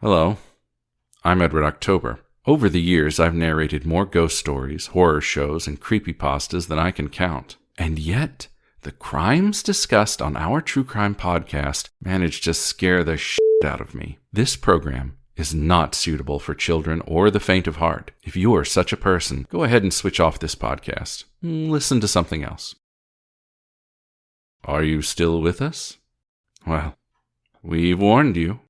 Hello, I'm Edward October. Over the years, I've narrated more ghost stories, horror shows, and creepypastas than I can count. And yet, the crimes discussed on our true crime podcast managed to scare the shit out of me. This program is not suitable for children or the faint of heart. If you are such a person, go ahead and switch off this podcast. Listen to something else. Are you still with us? Well, we've warned you.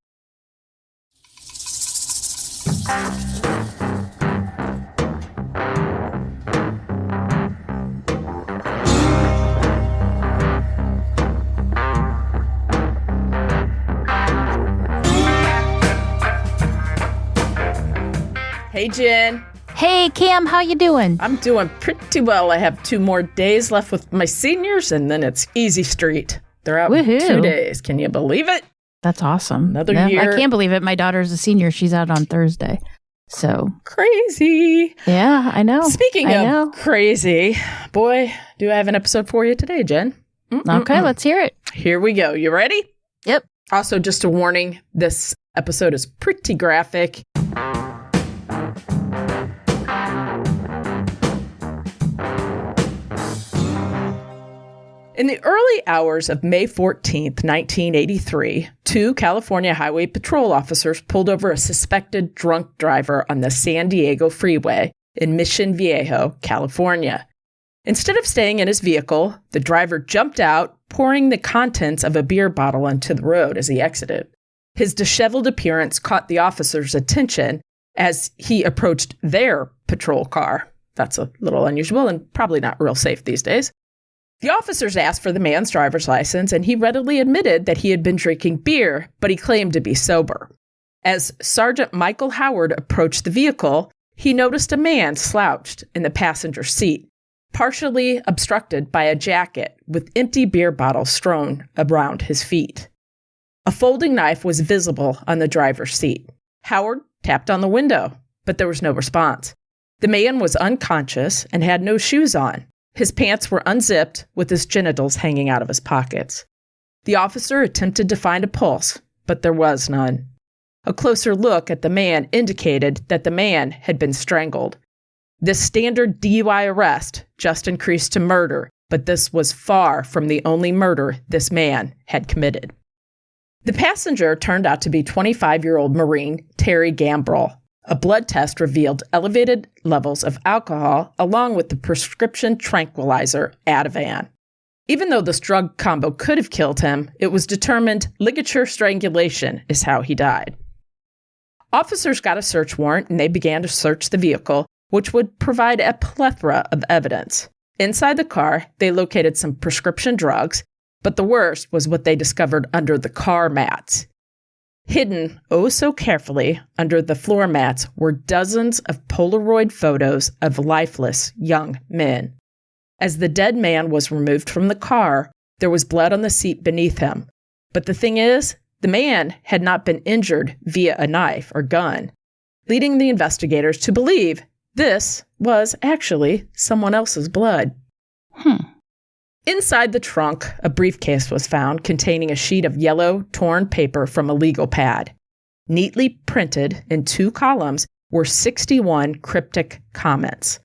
Hey, Jen. Hey, Cam, how you doing? I'm doing pretty well. I have 2 more days left with my seniors, and then it's Easy Street. They're out in 2 days. Can you believe it? That's awesome. Another year. I can't believe it. My daughter's a senior. She's out on Thursday. So crazy. Yeah, I know. Speaking of crazy, boy, do I have an episode for you today, Jen. Okay, let's hear it. Here we go. You ready? Yep. Also, just a warning, this episode is pretty graphic. In the early hours of May 14th, 1983, 2 California Highway Patrol officers pulled over a suspected drunk driver on the San Diego freeway in Mission Viejo, California. Instead of staying in his vehicle, the driver jumped out, pouring the contents of a beer bottle onto the road as he exited. His disheveled appearance caught the officers' attention as he approached their patrol car. That's a little unusual and probably not real safe these days. The officers asked for the man's driver's license, and he readily admitted that he had been drinking beer, but he claimed to be sober. As Sergeant Michael Howard approached the vehicle, he noticed a man slouched in the passenger seat, partially obstructed by a jacket with empty beer bottles strewn around his feet. A folding knife was visible on the driver's seat. Howard tapped on the window, but there was no response. The man was unconscious and had no shoes on. His pants were unzipped with his genitals hanging out of his pockets. The officer attempted to find a pulse, but there was none. A closer look at the man indicated that the man had been strangled. This standard DUI arrest just increased to murder, but this was far from the only murder this man had committed. The passenger turned out to be 25-year-old Marine Terry Gambrell. A blood test revealed elevated levels of alcohol along with the prescription tranquilizer Ativan. Even though this drug combo could have killed him, it was determined ligature strangulation is how he died. Officers got a search warrant and they began to search the vehicle, which would provide a plethora of evidence. Inside the car, they located some prescription drugs, but the worst was what they discovered under the car mats. Hidden, oh so carefully, under the floor mats were dozens of Polaroid photos of lifeless young men. As the dead man was removed from the car, there was blood on the seat beneath him. But the thing is, the man had not been injured via a knife or gun, leading the investigators to believe this was actually someone else's blood. Inside the trunk, a briefcase was found containing a sheet of yellow, torn paper from a legal pad. Neatly printed in 2 columns were 61 cryptic comments.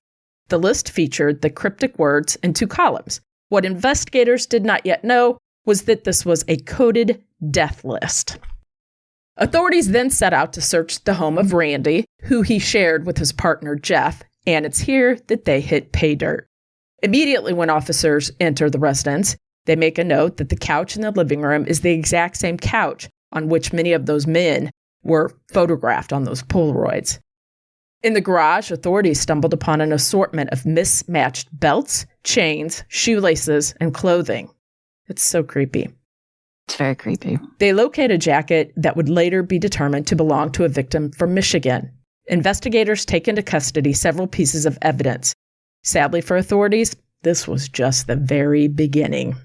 The list featured the cryptic words in 2 columns. What investigators did not yet know was that this was a coded death list. Authorities then set out to search the home of Randy, who he shared with his partner Jeff, and it's here that they hit pay dirt. Immediately when officers enter the residence, they make a note that the couch in the living room is the exact same couch on which many of those men were photographed on those Polaroids. In the garage, authorities stumbled upon an assortment of mismatched belts, chains, shoelaces, and clothing. It's so creepy. It's very creepy. They locate a jacket that would later be determined to belong to a victim from Michigan. Investigators take into custody several pieces of evidence. Sadly for authorities, this was just the very beginning.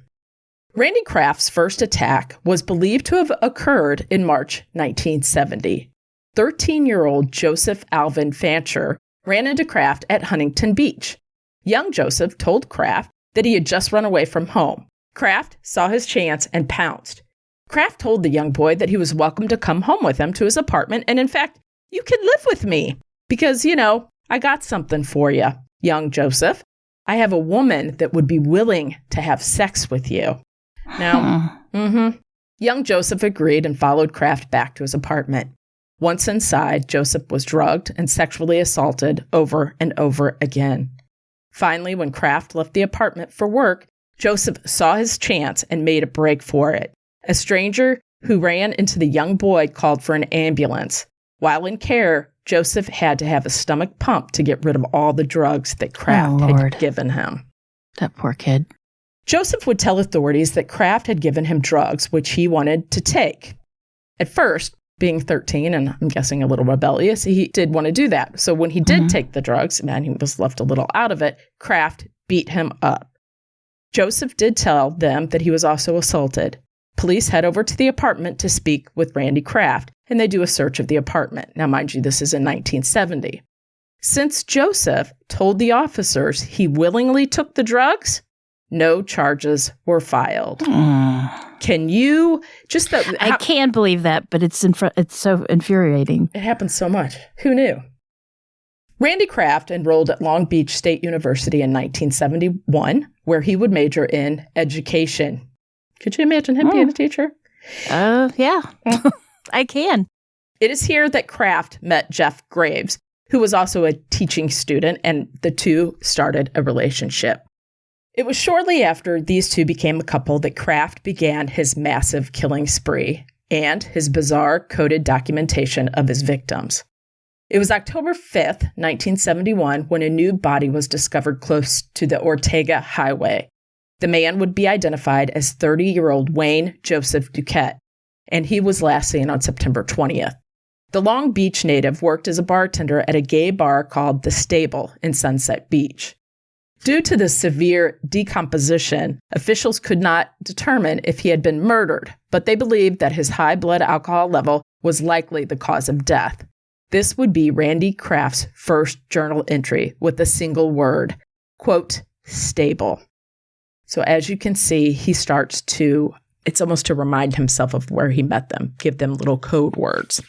Randy Kraft's first attack was believed to have occurred in March 1970. 13-year-old Joseph Alvin Fancher ran into Kraft at Huntington Beach. Young Joseph told Kraft that he had just run away from home. Kraft saw his chance and pounced. Kraft told the young boy that he was welcome to come home with him to his apartment. And in fact, you can live with me because, I got something for you, young Joseph. I have a woman that would be willing to have sex with you. Now, young Joseph agreed and followed Kraft back to his apartment. Once inside, Joseph was drugged and sexually assaulted over and over again. Finally, when Kraft left the apartment for work, Joseph saw his chance and made a break for it. A stranger who ran into the young boy called for an ambulance. While in care, Joseph had to have a stomach pump to get rid of all the drugs that Kraft had given him. That poor kid. Joseph would tell authorities that Kraft had given him drugs which he wanted to take. At first, being 13 and I'm guessing a little rebellious, he did want to do that. So when he did take the drugs, and he was left a little out of it, Kraft beat him up. Joseph did tell them that he was also assaulted. Police head over to the apartment to speak with Randy Kraft, and they do a search of the apartment. Now, mind you, this is in 1970. Since Joseph told the officers he willingly took the drugs, no charges were filed. Can you just... I can't believe that, but it's so infuriating. It happens so much. Who knew? Randy Kraft enrolled at Long Beach State University in 1971, where he would major in education. Could you imagine him being a teacher? Yeah, I can. It is here that Kraft met Jeff Graves, who was also a teaching student, and the two started a relationship. It was shortly after these two became a couple that Kraft began his massive killing spree and his bizarre coded documentation of his victims. It was October 5th, 1971, when a new body was discovered close to the Ortega Highway. The man would be identified as 30-year-old Wayne Joseph Duquette, and he was last seen on September 20th. The Long Beach native worked as a bartender at a gay bar called The Stable in Sunset Beach. Due to the severe decomposition, officials could not determine if he had been murdered, but they believed that his high blood alcohol level was likely the cause of death. This would be Randy Kraft's first journal entry with a single word, quote, stable. So as you can see, he starts to, it's almost to remind himself of where he met them, give them little code words.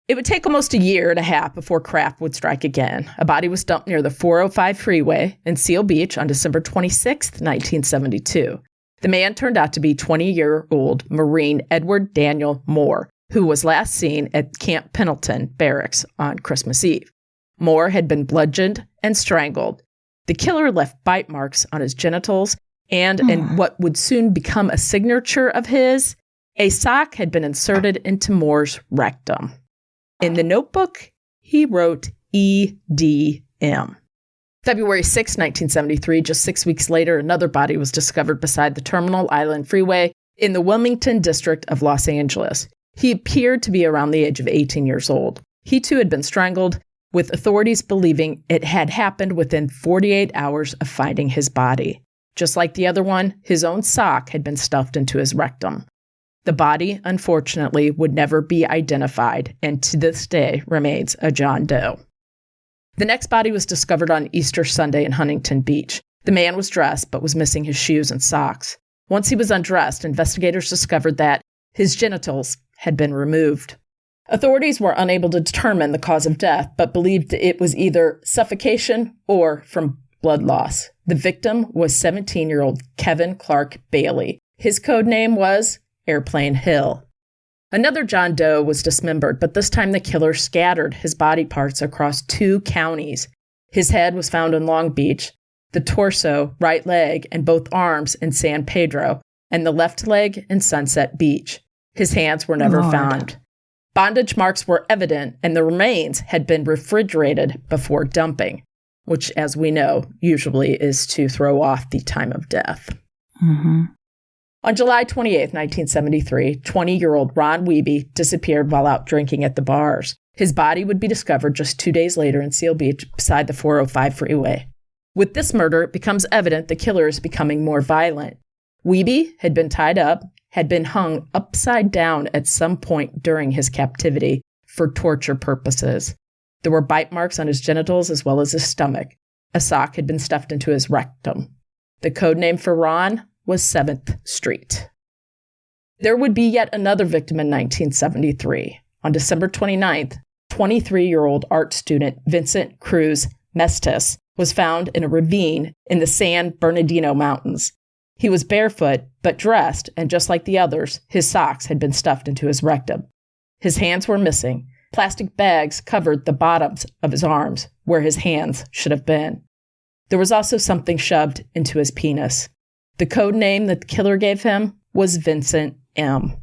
It would take almost a year and a half before Kraft would strike again. A body was dumped near the 405 freeway in Seal Beach on December 26, 1972. The man turned out to be 20-year-old Marine Edward Daniel Moore, who was last seen at Camp Pendleton Barracks on Christmas Eve. Moore had been bludgeoned and strangled. The killer left bite marks on his genitals, and in what would soon become a signature of his, a sock had been inserted into Moore's rectum. In the notebook, he wrote EDM. February 6, 1973, just 6 weeks later, another body was discovered beside the Terminal Island Freeway in the Wilmington district of Los Angeles. He appeared to be around the age of 18 years old. He too had been strangled, with authorities believing it had happened within 48 hours of finding his body. Just like the other one, his own sock had been stuffed into his rectum. The body, unfortunately, would never be identified and to this day remains a John Doe. The next body was discovered on Easter Sunday in Huntington Beach. The man was dressed but was missing his shoes and socks. Once he was undressed, investigators discovered that his genitals had been removed. Authorities were unable to determine the cause of death, but believed it was either suffocation or from blood loss. The victim was 17-year-old Kevin Clark Bailey. His code name was Airplane Hill. Another John Doe was dismembered, but this time the killer scattered his body parts across 2 counties. His head was found in Long Beach, the torso, right leg, and both arms in San Pedro, and the left leg in Sunset Beach. His hands were never found. Bondage marks were evident, and the remains had been refrigerated before dumping, which, as we know, usually is to throw off the time of death. On July 28, 1973, 20-year-old Ron Wiebe disappeared while out drinking at the bars. His body would be discovered just 2 days later in Seal Beach beside the 405 freeway. With this murder, it becomes evident the killer is becoming more violent. Wiebe had been tied up, had been hung upside down at some point during his captivity for torture purposes. There were bite marks on his genitals as well as his stomach. A sock had been stuffed into his rectum. The code name for Ron was 7th Street. There would be yet another victim in 1973. On December 29th, 23-year-old art student Vincent Cruz Mestis was found in a ravine in the San Bernardino Mountains. He was barefoot, but dressed, and just like the others, his socks had been stuffed into his rectum. His hands were missing. Plastic bags covered the bottoms of his arms, where his hands should have been. There was also something shoved into his penis. The code name that the killer gave him was Vincent M.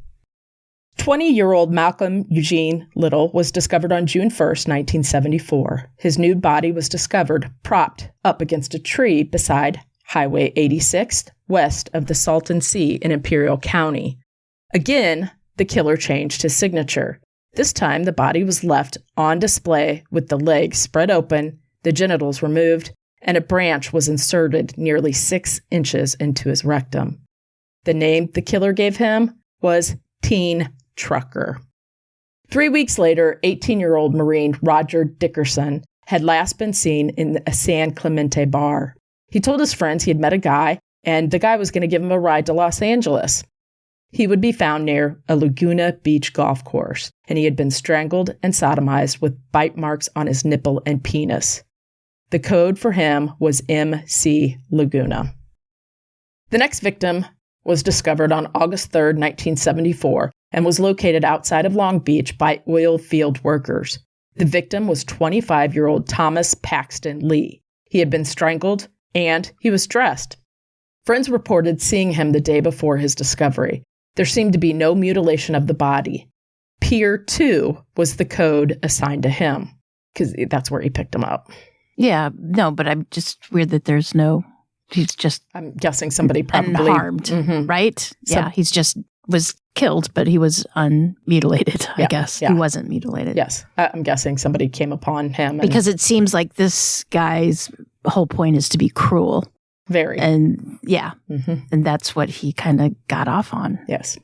20-year-old Malcolm Eugene Little was discovered on June 1st, 1974. His nude body was discovered propped up against a tree beside Highway 86, west of the Salton Sea in Imperial County. Again, the killer changed his signature. This time, the body was left on display with the legs spread open, the genitals removed, and a branch was inserted nearly 6 inches into his rectum. The name the killer gave him was Teen Trucker. 3 weeks later, 18-year-old Marine Roger Dickerson had last been seen in a San Clemente bar. He told his friends he had met a guy, and the guy was going to give him a ride to Los Angeles. He would be found near a Laguna Beach golf course, and he had been strangled and sodomized with bite marks on his nipple and penis. The code for him was MC Laguna. The next victim was discovered on August 3, 1974, and was located outside of Long Beach by oil field workers. The victim was 25-year-old Thomas Paxton Lee. He had been strangled, and he was dressed. Friends reported seeing him the day before his discovery. There seemed to be no mutilation of the body. Pier 2 was the code assigned to him, because that's where he picked him up. Yeah, no, but I'm just weird that there's no, he's just I'm guessing somebody probably unharmed, right? Yeah, he's just was killed, but he was unmutilated, I guess. Yeah. He wasn't mutilated. Yes, I'm guessing somebody came upon him. Because it seems like this guy's whole point is to be cruel. Very. And and that's what he kind of got off on. Yes.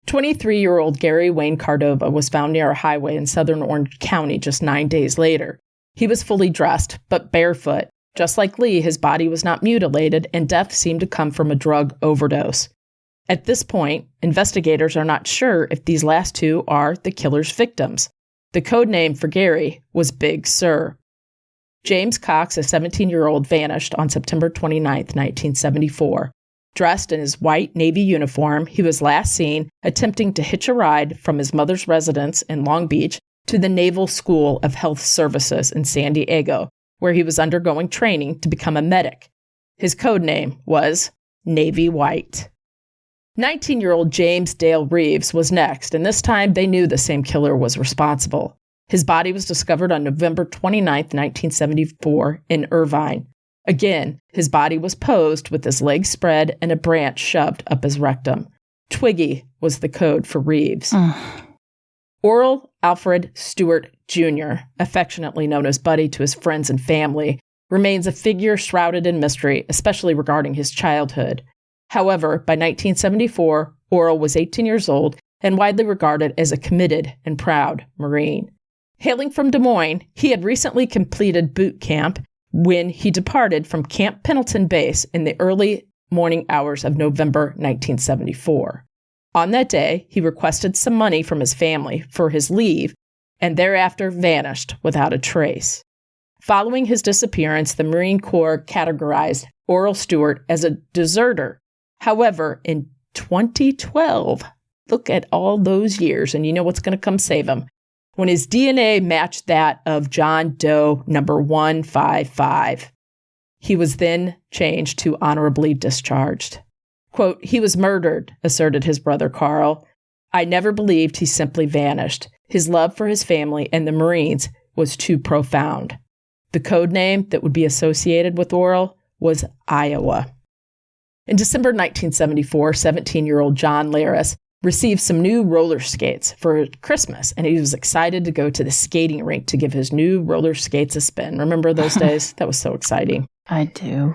23-year-old Gary Wayne Cordova was found near a highway in southern Orange County just 9 days later. He was fully dressed, but barefoot. Just like Lee, his body was not mutilated, and death seemed to come from a drug overdose. At this point, investigators are not sure if these last two are the killer's victims. The code name for Gary was Big Sur. James Cox, a 17-year-old, vanished on September 29, 1974. Dressed in his white Navy uniform, he was last seen attempting to hitch a ride from his mother's residence in Long Beach to the Naval School of Health Services in San Diego, where he was undergoing training to become a medic. His code name was Navy White. 19-year-old James Dale Reeves was next, and this time they knew the same killer was responsible. His body was discovered on November 29, 1974, in Irvine. Again, his body was posed with his legs spread and a branch shoved up his rectum. Twiggy was the code for Reeves. Oral Alfred Stewart Jr., affectionately known as Buddy to his friends and family, remains a figure shrouded in mystery, especially regarding his childhood. However, by 1974, Oral was 18 years old and widely regarded as a committed and proud Marine. Hailing from Des Moines, he had recently completed boot camp when he departed from Camp Pendleton Base in the early morning hours of November 1974. On that day, he requested some money from his family for his leave and thereafter vanished without a trace. Following his disappearance, the Marine Corps categorized Oral Stewart as a deserter. However, in 2012, look at all those years, and you know what's going to come save him. When his DNA matched that of John Doe number 155, he was then changed to honorably discharged. Quote, "He was murdered," asserted his brother Carl. "I never believed he simply vanished. His love for his family and the Marines was too profound." The code name that would be associated with Oral was Iowa. In December 1974, 17-year-old John Laris received some new roller skates for Christmas, and he was excited to go to the skating rink to give his new roller skates a spin. Remember those days? That was so exciting. I do.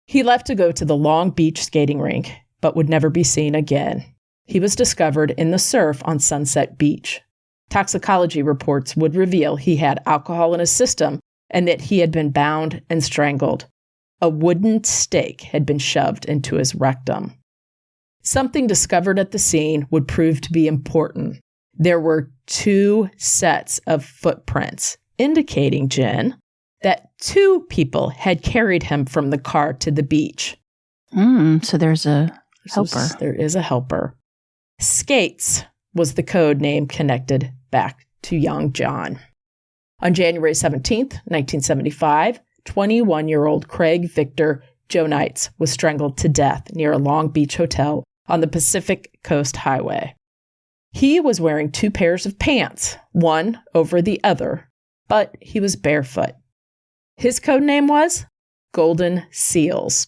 He left to go to the Long Beach skating rink, but would never be seen again. He was discovered in the surf on Sunset Beach. Toxicology reports would reveal he had alcohol in his system and that he had been bound and strangled. A wooden stake had been shoved into his rectum. something discovered at the scene would prove to be important. There were 2 sets of footprints indicating, Jen, that 2 people had carried him from the car to the beach. So there's a helper. There is a helper. Skates was the code name connected back to young John. On January 17th, 1975, 21-year-old Craig Victor Jonites was strangled to death near a Long Beach hotel on the Pacific Coast Highway. He was wearing 2 pairs of pants, one over the other, but he was barefoot. His code name was Golden Seals.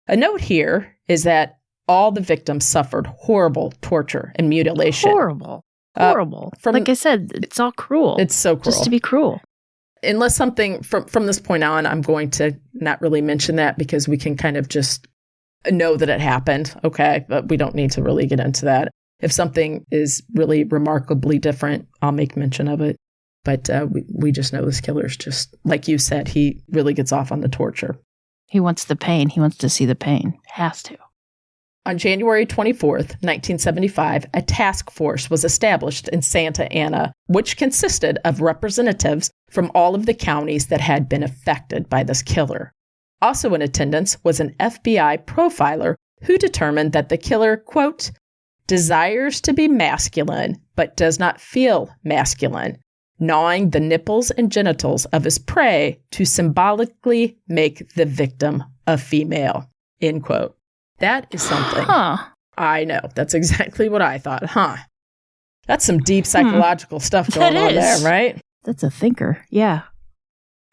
A note here is that all the victims suffered horrible torture and mutilation. Horrible. Like I said, it's all cruel. It's so cruel. Just to be cruel. Unless something from this point on, I'm going to not really mention that because we can kind of just know that it happened. Okay, but we don't need to really get into that. If something is really remarkably different, I'll make mention of it. But we just know this killer's just, like you said, he really gets off on the torture. He wants the pain. He wants to see the pain. Has to. On January 24th, 1975, a task force was established in Santa Ana, which consisted of representatives from all of the counties that had been affected by this killer. Also in attendance was an FBI profiler who determined that the killer, quote, desires to be masculine, but does not feel masculine, gnawing the nipples and genitals of his prey to symbolically make the victim a female, end quote. That is something. I know. That's exactly what I thought. That's some deep psychological stuff going on there, right? That's a thinker. Yeah.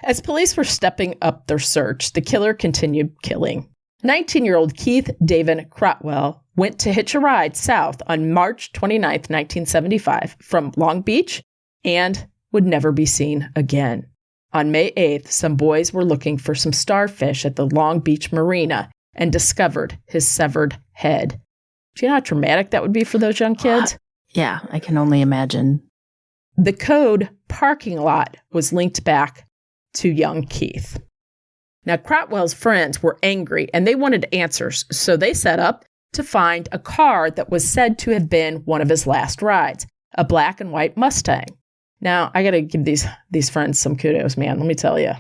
As police were stepping up their search, the killer continued killing. 19-year-old Keith David Crotwell went to hitch a ride south on March 29th, 1975 from Long Beach and would never be seen again. On May 8th, some boys were looking for some starfish at the Long Beach Marina and discovered his severed head. Do you know how traumatic that would be for those young kids? Yeah, I can only imagine. The code parking lot was linked back to young Keith. Now, Crotwell's friends were angry and they wanted answers, so they set up to find a car that was said to have been one of his last rides, a black and white Mustang. Now, I got to give these friends some kudos, man. Let me tell you.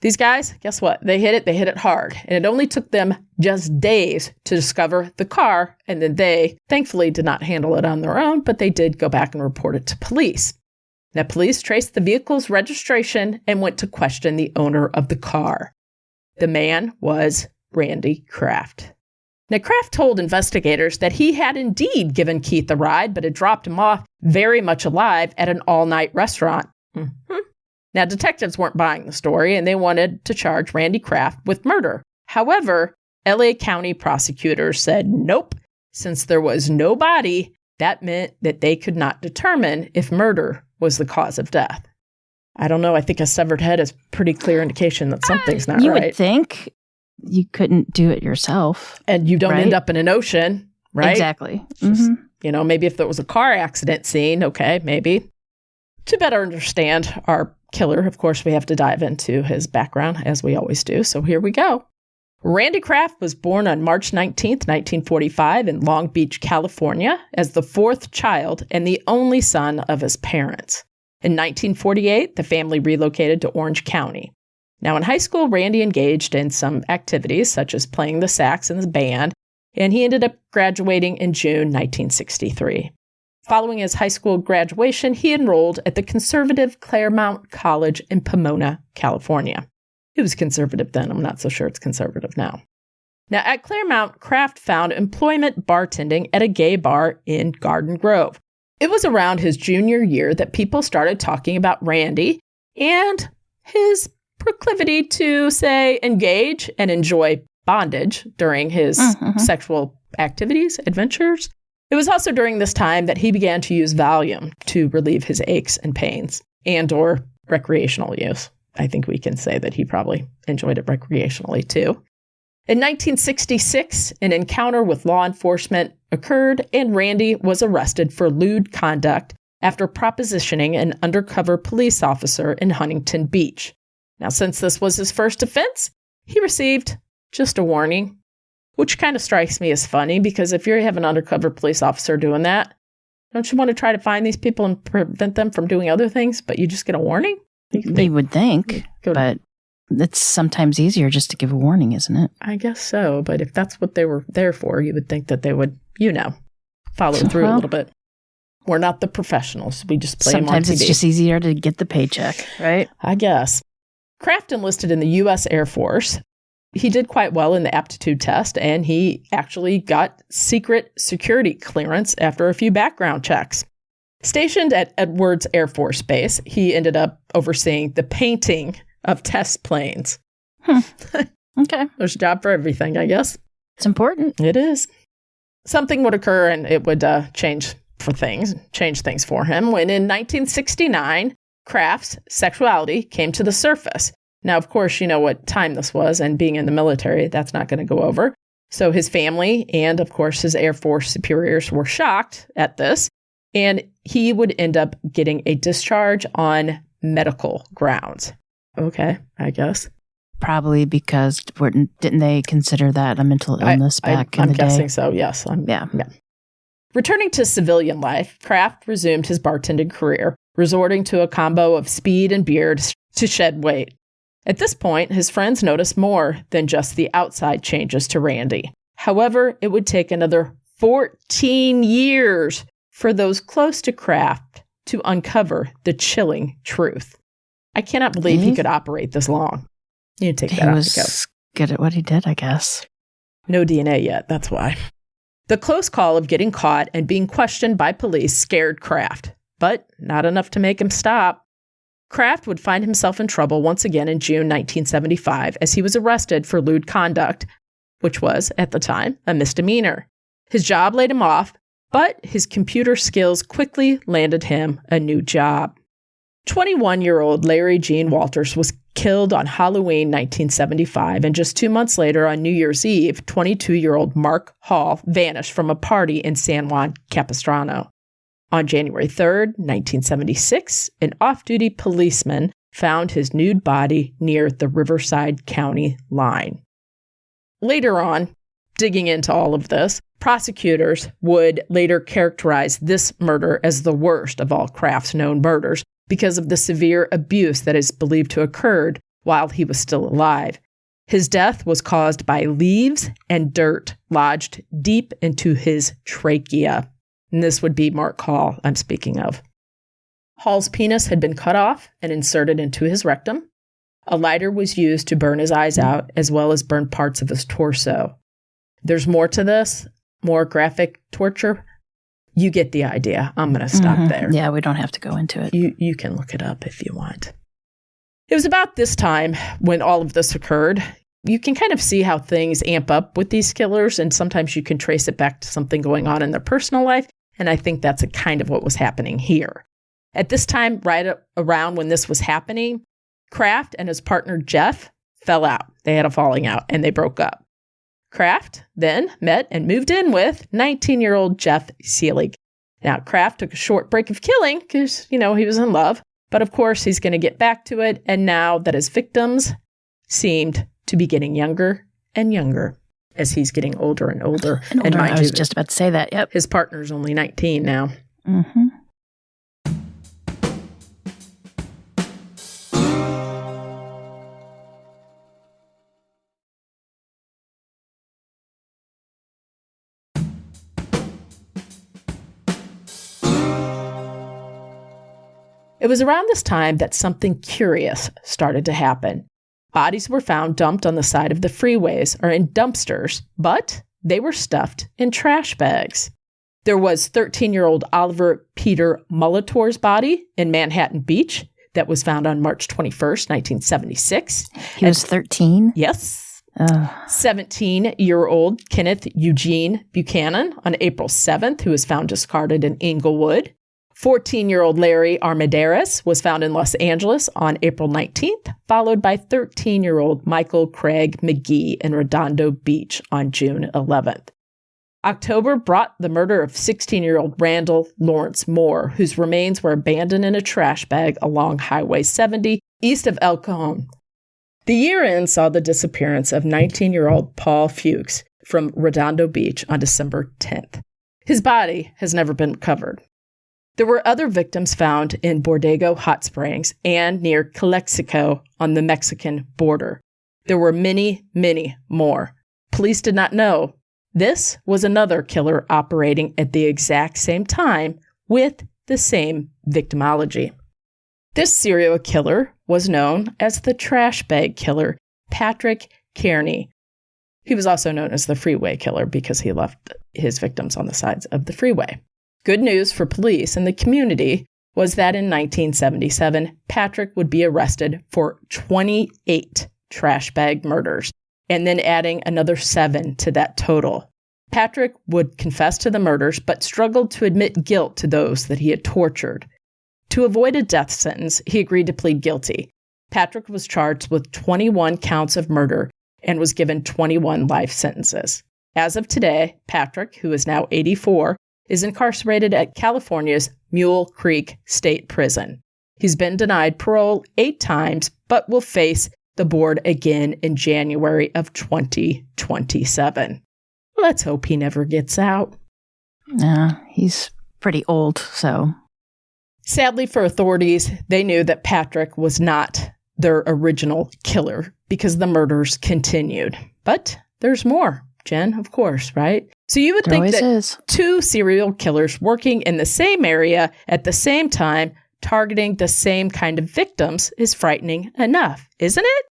These guys, guess what? They hit it hard. And it only took them just days to discover the car. And then they, thankfully, did not handle it on their own, but they did go back and report it to police. Now, police traced the vehicle's registration and went to question the owner of the car. The man was Randy Kraft. Now, Kraft told investigators that he had indeed given Keith a ride, but had dropped him off very much alive at an all-night restaurant. Now, detectives weren't buying the story, and they wanted to charge Randy Kraft with murder. However, LA County prosecutors said nope. Since there was no body, that meant that they could not determine if murder was the cause of death. I don't know. I think a severed head is pretty clear indication that something's not right. You would think you couldn't do it yourself. And you don't end up in an ocean, right? Exactly. Just, maybe if there was a car accident scene, okay, maybe. To better understand our killer, of course, we have to dive into his background, as we always do. So here we go. Randy Kraft was born on March 19th, 1945 in Long Beach, California, as the 4th child and the only son of his parents. In 1948, the family relocated to Orange County. Now, in high school, Randy engaged in some activities, such as playing the sax in the band, and he ended up graduating in June 1963. Following his high school graduation, he enrolled at the conservative Claremont College in Pomona, California. It was conservative then. I'm not so sure it's conservative now. Now, at Claremont, Kraft found employment bartending at a gay bar in Garden Grove. It was around his junior year that people started talking about Randy and his proclivity to, say, engage and enjoy bondage during his sexual activities, adventures. It was also during this time that he began to use Valium to relieve his aches and pains and or recreational use. I think we can say that he probably enjoyed it recreationally too. In 1966, an encounter with law enforcement occurred and Randy was arrested for lewd conduct after propositioning an undercover police officer in Huntington Beach. Now, since this was his first offense, he received just a warning. which kind of strikes me as funny because if you have an undercover police officer doing that, don't you want to try to find these people and prevent them from doing other things, but you just get a warning? You would think, but it's sometimes easier just to give a warning, isn't it? I guess so, but if that's what they were there for, you would think that they would, follow through a little bit. We're not the professionals. We just play them on TV. Sometimes it's just easier to get the paycheck, right? I guess. Kraft enlisted in the U.S. Air Force. He did quite well in the aptitude test, and he actually got secret security clearance after a few background checks. Stationed at Edwards Air Force Base, he ended up overseeing the painting of test planes. Okay. There's a job for everything, I guess. It's important. It is. Something would occur, and it would change things for him when in 1969, Kraft's sexuality came to the surface. Now, of course, you know what time this was, and being in the military, that's not going to go over. So his family and, of course, his Air Force superiors were shocked at this, and he would end up getting a discharge on medical grounds. Okay, I guess. Probably because didn't they consider that a mental illness back in the day? I'm guessing so, yes. Yeah. Returning to civilian life, Kraft resumed his bartending career, resorting to a combo of speed and beer to shed weight. At this point, his friends noticed more than just the outside changes to Randy. However, it would take another 14 years for those close to Kraft to uncover the chilling truth. I cannot believe he could operate this long. You take that out. He was good at what he did, I guess. No DNA yet, that's why. The close call of getting caught and being questioned by police scared Kraft, but not enough to make him stop. Kraft would find himself in trouble once again in June 1975 as he was arrested for lewd conduct, which was, at the time, a misdemeanor. His job laid him off, but his computer skills quickly landed him a new job. 21-year-old Larry Gene Walters was killed on Halloween 1975, and just 2 months later, on New Year's Eve, 22-year-old Mark Hall vanished from a party in San Juan Capistrano. On January 3rd, 1976, an off-duty policeman found his nude body near the Riverside County line. Later on, digging into all of this, prosecutors would later characterize this murder as the worst of all Kraft's known murders because of the severe abuse that is believed to have occurred while he was still alive. His death was caused by leaves and dirt lodged deep into his trachea. And this would be Mark Hall I'm speaking of. Hall's penis had been cut off and inserted into his rectum. A lighter was used to burn his eyes out, as well as burn parts of his torso. There's more to this, more graphic torture. You get the idea. I'm going to stop there. Yeah, we don't have to go into it. You can look it up if you want. It was about this time when all of this occurred. You can kind of see how things amp up with these killers, and sometimes you can trace it back to something going on in their personal life, and I think that's kind of what was happening here. At this time, right around when this was happening, Kraft and his partner Jeff fell out. They had a falling out, and they broke up. Kraft then met and moved in with 19-year-old Jeff Seelig. Now, Kraft took a short break of killing because, he was in love. But of course, he's going to get back to it. And now that his victims seemed to be getting younger and younger as he's getting older and older. And I was just about to say that, yep. His partner's only 19 now. Mm-hmm. It was around this time that something curious started to happen. Bodies were found dumped on the side of the freeways or in dumpsters, but they were stuffed in trash bags. There was 13-year-old Oliver Peter Molitor's body in Manhattan Beach that was found on March 21st, 1976. He was 13? Yes. 17-year-old Kenneth Eugene Buchanan on April 7th, who was found discarded in Inglewood. 14-year-old Larry Armendariz was found in Los Angeles on April 19th, followed by 13-year-old Michael Craig McGee in Redondo Beach on June 11th. October brought the murder of 16-year-old Randall Lawrence Moore, whose remains were abandoned in a trash bag along Highway 70 east of El Cajon. The year-end saw the disappearance of 19-year-old Paul Fuchs, from Redondo Beach on December 10th. His body has never been recovered. There were other victims found in Borrego Hot Springs and near Calexico on the Mexican border. There were many, many more. Police did not know. This was another killer operating at the exact same time with the same victimology. This serial killer was known as the trash bag killer, Patrick Kearney. He was also known as the freeway killer because he left his victims on the sides of the freeway. Good news for police and the community was that in 1977, Patrick would be arrested for 28 trash bag murders, and then adding another 7 to that total. Patrick would confess to the murders, but struggled to admit guilt to those that he had tortured. To avoid a death sentence, he agreed to plead guilty. Patrick was charged with 21 counts of murder and was given 21 life sentences. As of today, Patrick, who is now 84, is incarcerated at California's Mule Creek State Prison. He's been denied parole 8 times, but will face the board again in January of 2027. Let's hope he never gets out. Yeah, he's pretty old, so. Sadly for authorities, they knew that Patrick was not their original killer because the murders continued. But there's more, Jen, of course, right? So you would think that 2 serial killers working in the same area at the same time, targeting the same kind of victims is frightening enough, isn't it?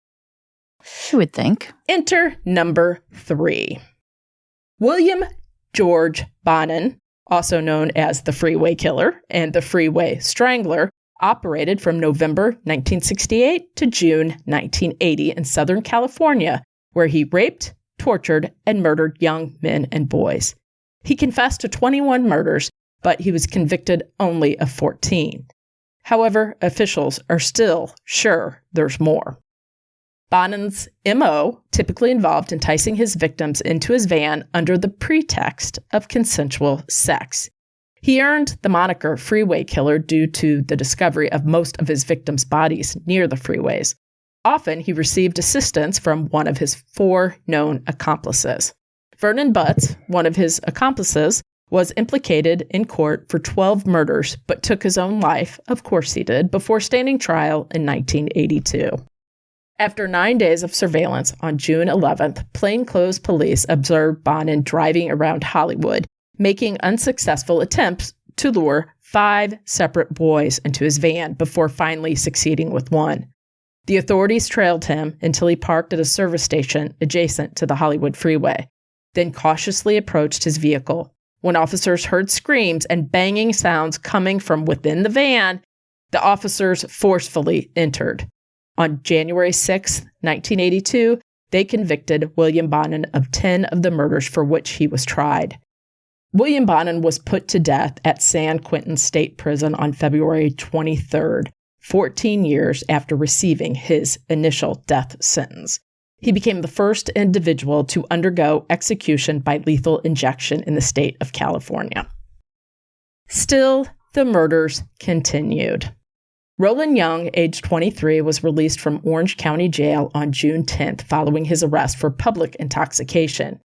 You would think. Enter number 3. William George Bonin, also known as the Freeway Killer and the Freeway Strangler, operated from November 1968 to June 1980 in Southern California, where he raped, tortured, and murdered young men and boys. He confessed to 21 murders, but he was convicted only of 14. However, officials are still sure there's more. Bonin's M.O. typically involved enticing his victims into his van under the pretext of consensual sex. He earned the moniker Freeway Killer due to the discovery of most of his victims' bodies near the freeways. Often, he received assistance from one of his 4 known accomplices. Vernon Butts, one of his accomplices, was implicated in court for 12 murders, but took his own life, of course he did, before standing trial in 1982. After 9 days of surveillance on June 11th, plainclothes police observed Bonin driving around Hollywood, making unsuccessful attempts to lure 5 separate boys into his van before finally succeeding with one. The authorities trailed him until he parked at a service station adjacent to the Hollywood freeway, then cautiously approached his vehicle. When officers heard screams and banging sounds coming from within the van, the officers forcefully entered. On January 6, 1982, they convicted William Bonin of 10 of the murders for which he was tried. William Bonin was put to death at San Quentin State Prison on February 23rd, 14 years after receiving his initial death sentence. He became the first individual to undergo execution by lethal injection in the state of California. Still, the murders continued. Roland Young, age 23, was released from Orange County Jail on June 10th following his arrest for public intoxication.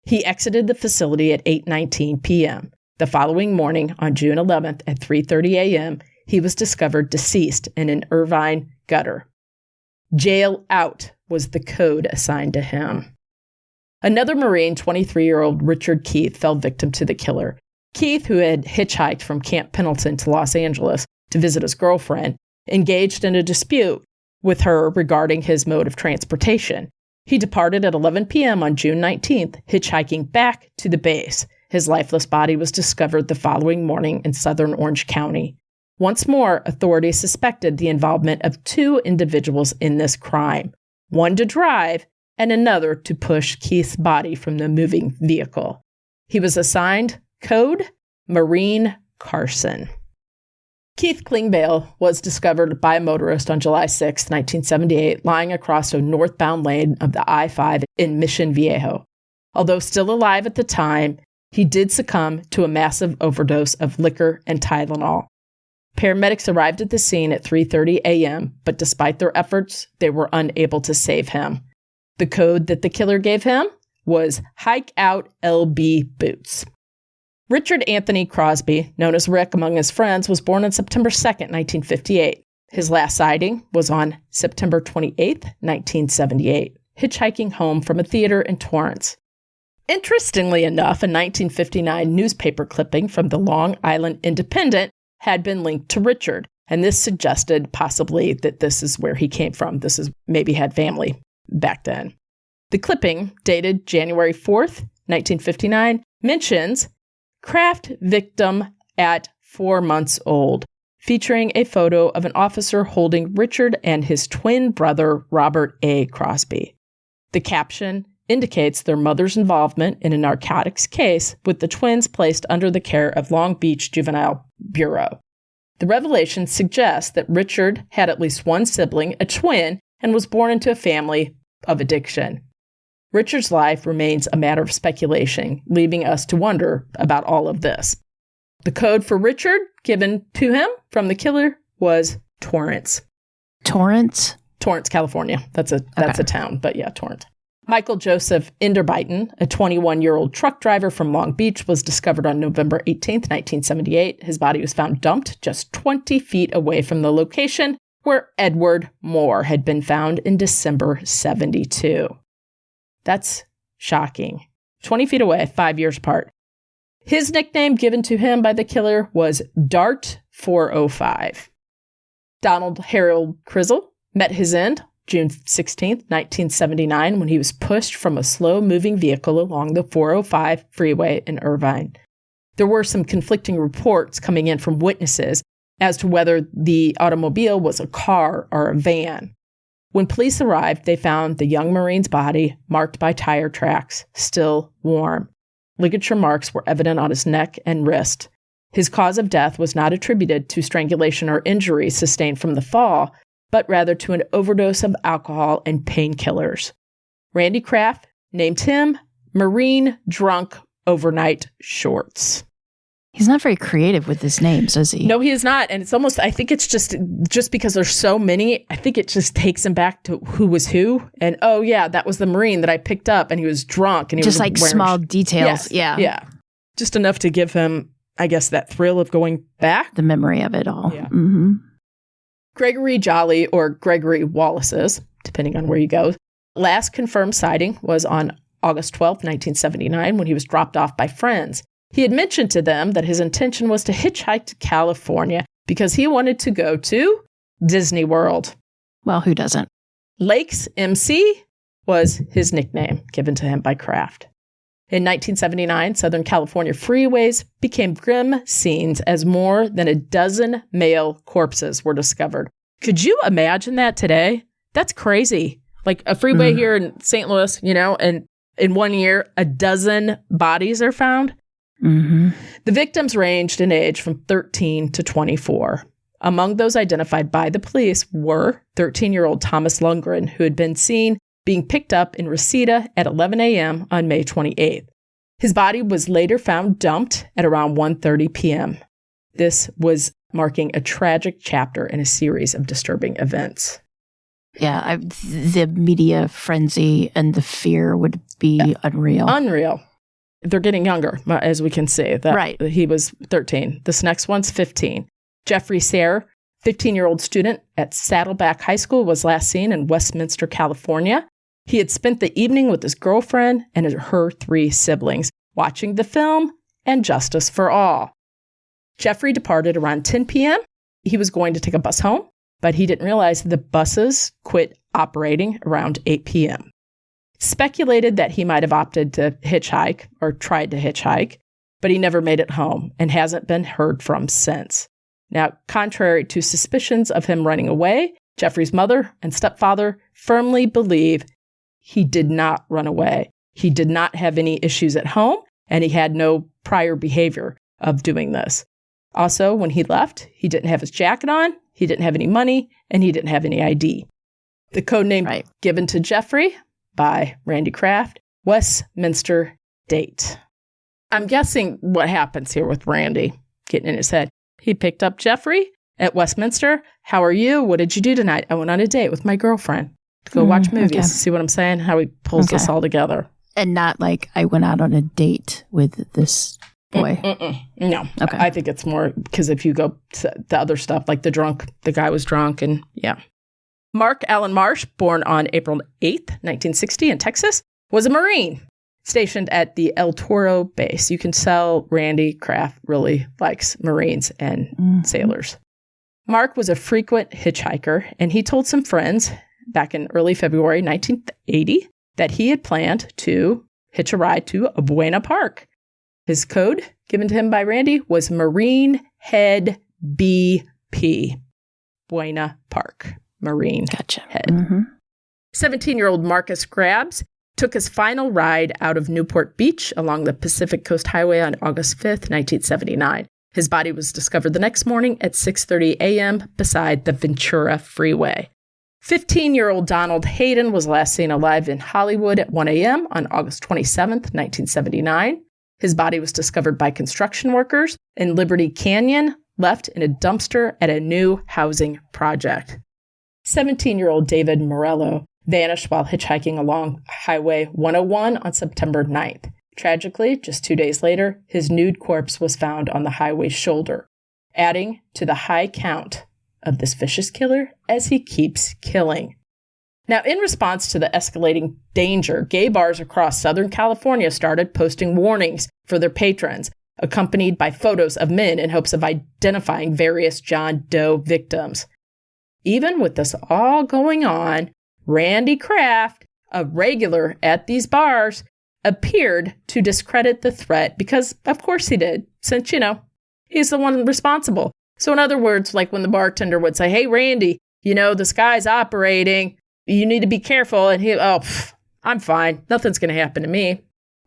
He exited the facility at 8:19 p.m. The following morning, on June 11th at 3:30 a.m., he was discovered deceased in an Irvine gutter. Jail out was the code assigned to him. Another Marine, 23-year-old Richard Keith, fell victim to the killer. Keith, who had hitchhiked from Camp Pendleton to Los Angeles to visit his girlfriend, engaged in a dispute with her regarding his mode of transportation. He departed at 11 p.m. on June 19th, hitchhiking back to the base. His lifeless body was discovered the following morning in southern Orange County. Once more, authorities suspected the involvement of 2 individuals in this crime, one to drive and another to push Keith's body from the moving vehicle. He was assigned code Marine Carson. Keith Klingbeil was discovered by a motorist on July 6, 1978, lying across a northbound lane of the I-5 in Mission Viejo. Although still alive at the time, he did succumb to a massive overdose of liquor and Tylenol. Paramedics arrived at the scene at 3:30 a.m., but despite their efforts, they were unable to save him. The code that the killer gave him? was Hike Out LB Boots. Richard Anthony Crosby, known as Rick among his friends, was born on September 2nd, 1958. His last sighting was on September 28th, 1978, hitchhiking home from a theater in Torrance. Interestingly enough, a 1959 newspaper clipping from the Long Island Independent had been linked to Richard, and this suggested possibly that this is where he came from. This is maybe had family back then. The clipping, dated January 4th, 1959, mentions Kraft victim at 4 months old, featuring a photo of an officer holding Richard and his twin brother, Robert A. Crosby. The caption indicates their mother's involvement in a narcotics case, with the twins placed under the care of Long Beach Juvenile Bureau. The revelation suggests that Richard had at least one sibling, a twin, and was born into a family of addiction. Richard's life remains a matter of speculation, leaving us to wonder about all of this. The code for Richard given to him from the killer was Torrance. Torrance? Torrance, California. That's a town, but yeah, Torrance. Michael Joseph Inderbyton, a 21-year-old truck driver from Long Beach, was discovered on November 18th, 1978. His body was found dumped just 20 feet away from the location where Edward Moore had been found in December 72. That's shocking. 20 feet away, 5 years apart. His nickname given to him by the killer was Dart 405. Donald Harold Crizzle met his end June 16, 1979, when he was pushed from a slow-moving vehicle along the 405 freeway in Irvine. There were some conflicting reports coming in from witnesses as to whether the automobile was a car or a van. When police arrived, they found the young Marine's body marked by tire tracks, still warm. Ligature marks were evident on his neck and wrist. His cause of death was not attributed to strangulation or injuries sustained from the fall, but rather to an overdose of alcohol and painkillers. Randy Kraft named him Marine Drunk Overnight Shorts. He's not very creative with his names, is he? No, he is not. And it's almost, I think it's just because there's so many, I think it just takes him back to who was who. And, oh, yeah, that was the Marine that I picked up, and he was drunk. And he just was like small details. Yes, yeah. Just enough to give him, I guess, that thrill of going back. The memory of it all. Yeah. Mm-hmm. Gregory Jolly, or Gregory Wallace's, depending on where you go, last confirmed sighting was on August 12, 1979, when he was dropped off by friends. He had mentioned to them that his intention was to hitchhike to California because he wanted to go to Disney World. Well, who doesn't? Lakes MC was his nickname given to him by Kraft. In 1979, Southern California freeways became grim scenes as more than a dozen male corpses were discovered. Could you imagine that today? That's crazy. Like a freeway here in St. Louis, and in 1 year, a dozen bodies are found. Mm-hmm. The victims ranged in age from 13 to 24. Among those identified by the police were 13-year-old Thomas Lundgren, who had been seen being picked up in Reseda at 11 a.m. on May 28th. His body was later found dumped at around 1:30 p.m. This was marking a tragic chapter in a series of disturbing events. Yeah, the media frenzy and the fear would be unreal. Unreal. They're getting younger, as we can see. Right. He was 13. This next one's 15. Jeffrey Sayre, 15-year-old student at Saddleback High School, was last seen in Westminster, California. He had spent the evening with his girlfriend and her 3 siblings, watching the film And Justice for All. Jeffrey departed around 10 p.m. He was going to take a bus home, but he didn't realize the buses quit operating around 8 p.m. Speculated that he might have opted to hitchhike or tried to hitchhike, but he never made it home and hasn't been heard from since. Now, contrary to suspicions of him running away, Jeffrey's mother and stepfather firmly believe he did not run away. He did not have any issues at home, and he had no prior behavior of doing this. Also, when he left, he didn't have his jacket on, he didn't have any money, and he didn't have any ID. The code name given to Jeffrey by Randy Kraft, Westminster Date. I'm guessing what happens here with Randy getting in his head. He picked up Jeffrey at Westminster. How are you? What did you do tonight? I went on a date with my girlfriend to go watch movies. Okay. See what I'm saying? How he pulls this all together. And not like I went out on a date with this boy. No. Okay. I think it's more because if you go to the other stuff, like the guy was drunk and yeah. Mark Allen Marsh, born on April 8th, 1960 in Texas, was a Marine stationed at the El Toro base. You can tell Randy Kraft really likes Marines and sailors. Mark was a frequent hitchhiker, and he told some friends back in early February 1980 that he had planned to hitch a ride to Buena Park. His code given to him by Randy was Marine Head BP. Buena Park. Marine Head. 17-year-old Marcus Grabs took his final ride out of Newport Beach along the Pacific Coast Highway on August 5th, 1979. His body was discovered the next morning at 6:30 a.m. beside the Ventura Freeway. 15-year-old Donald Hayden was last seen alive in Hollywood at 1 a.m. on August 27th, 1979. His body was discovered by construction workers in Liberty Canyon, left in a dumpster at a new housing project. 17-year-old David Morello vanished while hitchhiking along Highway 101 on September 9th. Tragically, just 2 days later, his nude corpse was found on the highway's shoulder, adding to the high count of this vicious killer as he keeps killing. Now, in response to the escalating danger, gay bars across Southern California started posting warnings for their patrons, accompanied by photos of men in hopes of identifying various John Doe victims. Even with this all going on, Randy Kraft, a regular at these bars, appeared to discredit the threat because, of course, he did, since, he's the one responsible. So in other words, like when the bartender would say, hey, Randy, this guy's operating. You need to be careful. And I'm fine. Nothing's going to happen to me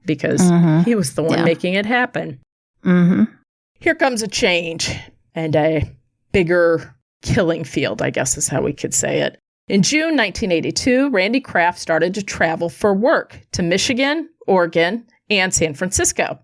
because he was the one making it happen. Here comes a change and a bigger killing field, I guess is how we could say it. In June 1982, Randy Kraft started to travel for work to Michigan, Oregon, and San Francisco.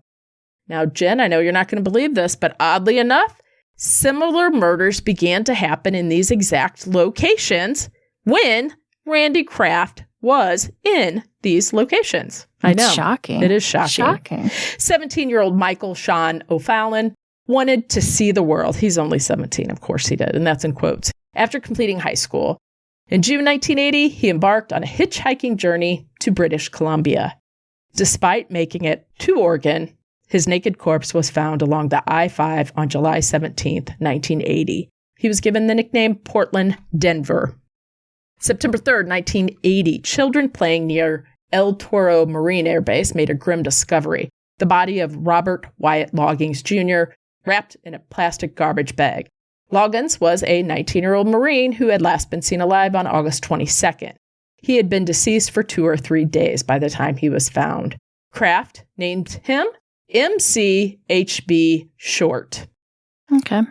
Now, Jen, I know you're not going to believe this, but oddly enough, similar murders began to happen in these exact locations when Randy Kraft was in these locations. I know. It's shocking. It is shocking. 17-year-old Michael Sean O'Fallon wanted to see the world. He's only 17, of course he did, and that's in quotes. After completing high school, in June 1980, he embarked on a hitchhiking journey to British Columbia. Despite making it to Oregon, his naked corpse was found along the I-5 on July 17th, 1980. He was given the nickname Portland Denver. September 3rd, 1980, children playing near El Toro Marine Air Base made a grim discovery. The body of Robert Wyatt Loggins Jr. wrapped in a plastic garbage bag. Loggins was a 19-year-old Marine who had last been seen alive on August 22nd. He had been deceased for 2 or 3 days by the time he was found. Kraft named him MCHB Short. Okay.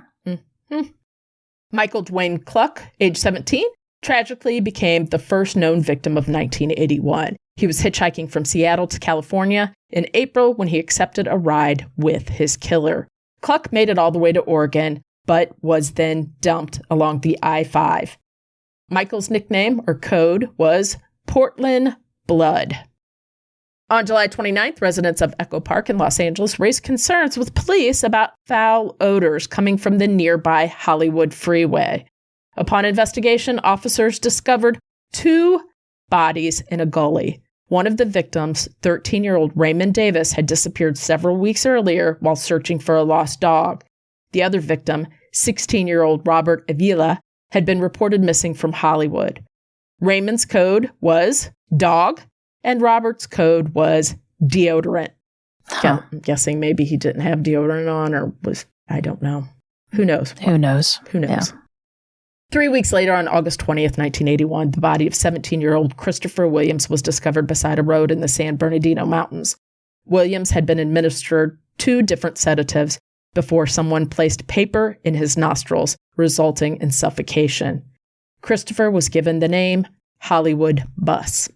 Michael Dwayne Cluck, age 17, tragically became the first known victim of 1981. He was hitchhiking from Seattle to California in April when he accepted a ride with his killer. Cluck made it all the way to Oregon, but was then dumped along the I-5. Michael's nickname or code was Portland Blood. On July 29th, residents of Echo Park in Los Angeles raised concerns with police about foul odors coming from the nearby Hollywood freeway. Upon investigation, officers discovered 2 bodies in a gully. One of the victims, 13-year-old Raymond Davis, had disappeared several weeks earlier while searching for a lost dog. The other victim, 16-year-old Robert Avila, had been reported missing from Hollywood. Raymond's code was dog, and Robert's code was deodorant. Huh. I'm guessing maybe he didn't have deodorant on or was, I don't know. Who knows? Who knows? Who knows? Yeah. 3 weeks later, on August 20th, 1981, the body of 17-year-old Christopher Williams was discovered beside a road in the San Bernardino Mountains. Williams had been administered 2 different sedatives before someone placed paper in his nostrils, resulting in suffocation. Christopher was given the name Hollywood Bus.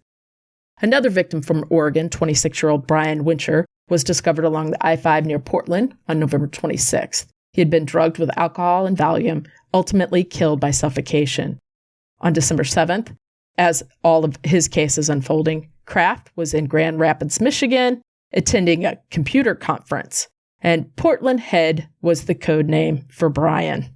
Another victim from Oregon, 26-year-old Brian Wincher, was discovered along the I-5 near Portland on November 26th. He had been drugged with alcohol and Valium, ultimately killed by suffocation. On December 7th, as all of his cases unfolding, Kraft was in Grand Rapids, Michigan, attending a computer conference, and Portland Head was the code name for Brian.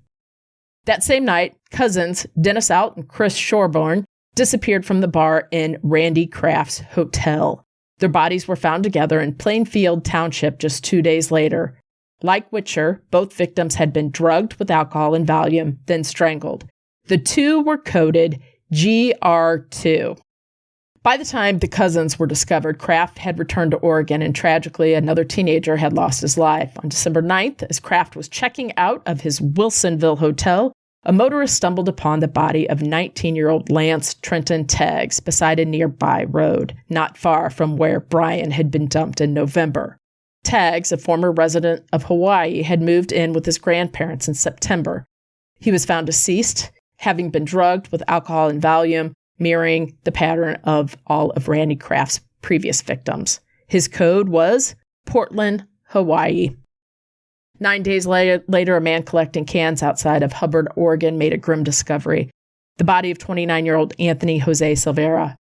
That same night, cousins Dennis Out and Chris Shorborn disappeared from the bar in Randy Kraft's hotel. Their bodies were found together in Plainfield Township just 2 days later. Like Witcher, both victims had been drugged with alcohol and Valium, then strangled. The two were coded GR2. By the time the cousins were discovered, Kraft had returned to Oregon, and tragically, another teenager had lost his life. On December 9th, as Kraft was checking out of his Wilsonville hotel, a motorist stumbled upon the body of 19-year-old Lance Trenton Teggs beside a nearby road, not far from where Brian had been dumped in November. Teggs, a former resident of Hawaii, had moved in with his grandparents in September. He was found deceased, having been drugged with alcohol and Valium, mirroring the pattern of all of Randy Kraft's previous victims. His code was Portland, Hawaii. 9 days later, a man collecting cans outside of Hubbard, Oregon, made a grim discovery: the body of 29-year-old Anthony Jose Silveira.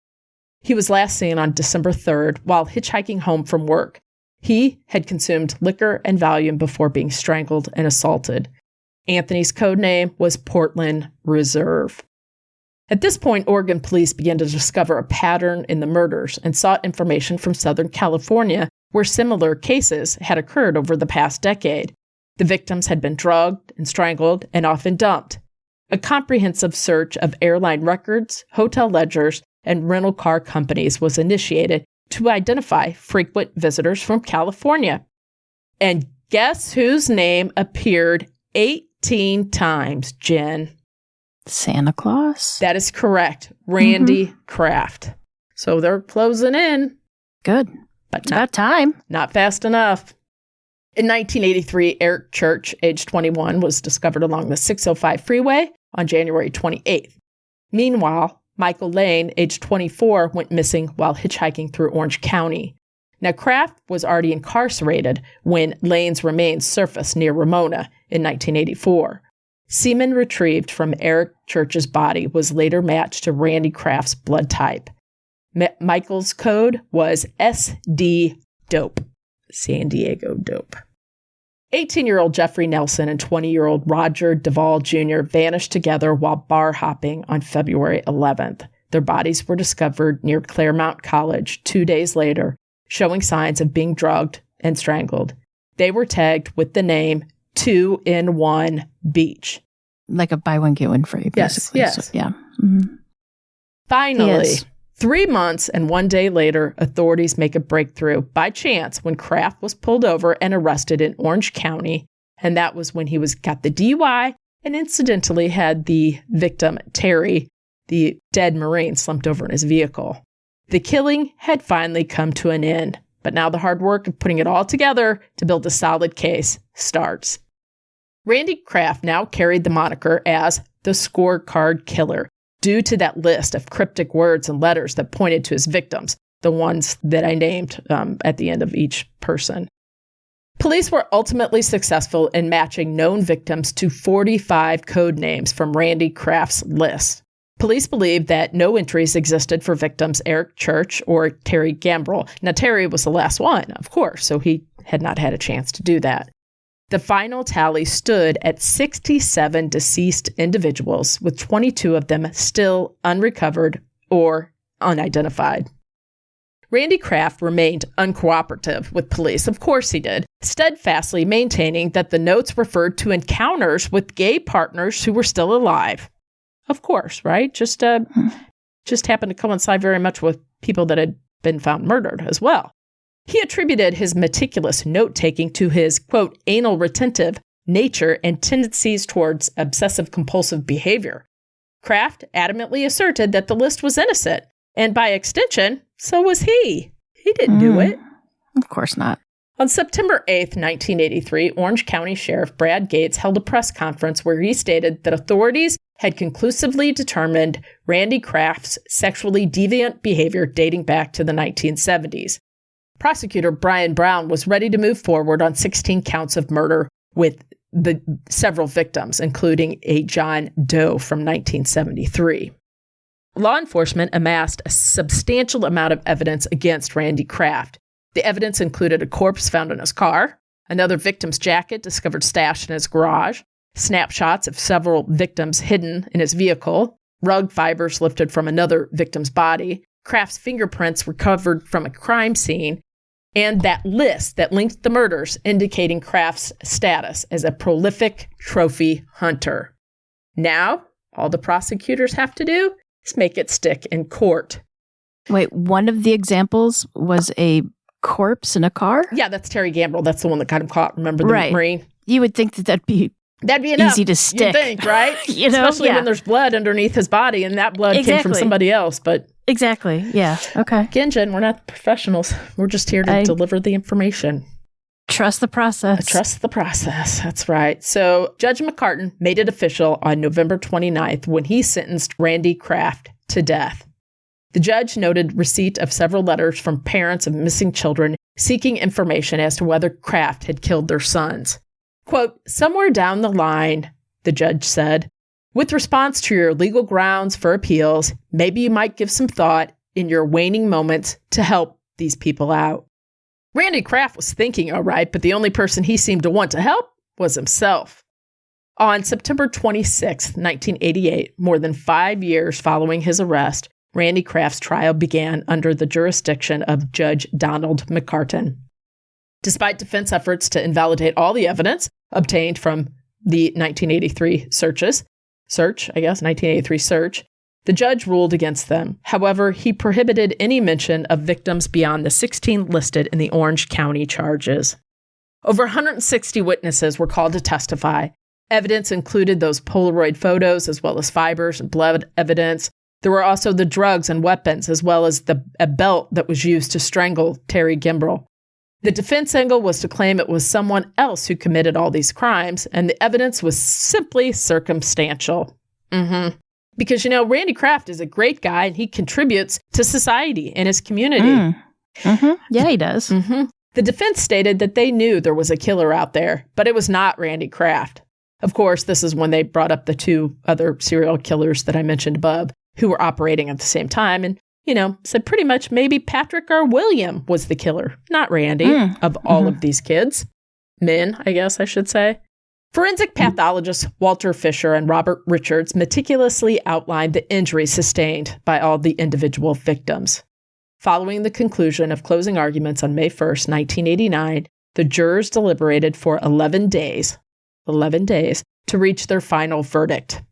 He was last seen on December 3rd while hitchhiking home from work. He had consumed liquor and Valium before being strangled and assaulted. Anthony's code name was Portland Reserve. At this point, Oregon police began to discover a pattern in the murders and sought information from Southern California, where similar cases had occurred over the past decade. The victims had been drugged and strangled and often dumped. A comprehensive search of airline records, hotel ledgers, and rental car companies was initiated to identify frequent visitors from California. And guess whose name appeared 18 times, Jen? Santa Claus? That is correct. Randy Kraft. So they're closing in. Good. But it's about time. Not fast enough. In 1983, Eric Church, age 21, was discovered along the 605 freeway on January 28th. Meanwhile, Michael Lane, age 24, went missing while hitchhiking through Orange County. Now, Kraft was already incarcerated when Lane's remains surfaced near Ramona in 1984. Semen retrieved from Eric Church's body was later matched to Randy Kraft's blood type. Michael's code was SD Dope, San Diego Dope. 18-year-old Jeffrey Nelson and 20-year-old Roger Duvall Jr. vanished together while bar hopping on February 11th. Their bodies were discovered near Claremont College 2 days later, showing signs of being drugged and strangled. They were tagged with the name 2-in-1 Beach. Like a buy one, get one free, basically. Yes. So, yeah. Mm-hmm. Finally, 3 months and 1 day later, authorities make a breakthrough by chance when Kraft was pulled over and arrested in Orange County. And that was when he got the DUI and incidentally had the victim, Terry, the dead Marine, slumped over in his vehicle. The killing had finally come to an end, but now the hard work of putting it all together to build a solid case starts. Randy Kraft now carried the moniker as the Scorecard Killer due to that list of cryptic words and letters that pointed to his victims, the ones that I named at the end of each person. Police were ultimately successful in matching known victims to 45 code names from Randy Kraft's list. Police believed that no entries existed for victims Eric Church or Terry Gambrell. Now, Terry was the last one, of course, so he had not had a chance to do that. The final tally stood at 67 deceased individuals, with 22 of them still unrecovered or unidentified. Randy Kraft remained uncooperative with police. Of course he did, steadfastly maintaining that the notes referred to encounters with gay partners who were still alive. Of course, right? Just happened to coincide very much with people that had been found murdered as well. He attributed his meticulous note-taking to his, quote, anal retentive nature and tendencies towards obsessive-compulsive behavior. Kraft adamantly asserted that the list was innocent, and by extension, so was he. He didn't do it. Of course not. On September 8th, 1983, Orange County Sheriff Brad Gates held a press conference where he stated that authorities had conclusively determined Randy Kraft's sexually deviant behavior dating back to the 1970s. Prosecutor Brian Brown was ready to move forward on 16 counts of murder with the several victims, including a John Doe from 1973. law enforcement amassed a substantial amount of evidence against Randy Kraft. The evidence included a corpse found in his car, another victim's jacket discovered stashed in his garage, snapshots of several victims hidden in his vehicle, rug fibers lifted from another victim's body, Kraft's fingerprints recovered from a crime scene, and that list that linked the murders indicating Kraft's status as a prolific trophy hunter. Now, all the prosecutors have to do is make it stick in court. Wait, one of the examples was a corpse in a car? Yeah, that's Terry Gambrell. That's the one that got him caught. Remember the Marine? You would think that that'd be enough, easy to stick. You'd think, right? Especially when there's blood underneath his body, and that blood came from somebody else. But exactly, yeah, okay. Again, Jen, we're not professionals. We're just here to deliver the information. Trust the process. Trust the process. That's right. So Judge McCartan made it official on November 29th when he sentenced Randy Kraft to death. The judge noted receipt of several letters from parents of missing children seeking information as to whether Kraft had killed their sons. Quote, somewhere down the line, the judge said, with response to your legal grounds for appeals, maybe you might give some thought in your waning moments to help these people out. Randy Kraft was thinking all right, but the only person he seemed to want to help was himself. On September 26, 1988, more than 5 years following his arrest, Randy Kraft's trial began under the jurisdiction of Judge Donald McCartan. Despite defense efforts to invalidate all the evidence obtained from the 1983 search, the judge ruled against them. However, he prohibited any mention of victims beyond the 16 listed in the Orange County charges. Over 160 witnesses were called to testify. Evidence included those Polaroid photos as well as fibers and blood evidence. There were also the drugs and weapons, as well as a belt that was used to strangle Terry Gambrell. The defense angle was to claim it was someone else who committed all these crimes, and the evidence was simply circumstantial. Because, Randy Kraft is a great guy, and he contributes to society and his community. Yeah, he does. The defense stated that they knew there was a killer out there, but it was not Randy Kraft. Of course, this is when they brought up the two other serial killers that I mentioned above, who were operating at the same time, and, said pretty much maybe Patrick or William was the killer, not Randy, of all of these kids. Men, I guess I should say. Forensic pathologists Walter Fisher and Robert Richards meticulously outlined the injuries sustained by all the individual victims. Following the conclusion of closing arguments on May 1st, 1989, the jurors deliberated for 11 days to reach their final verdict.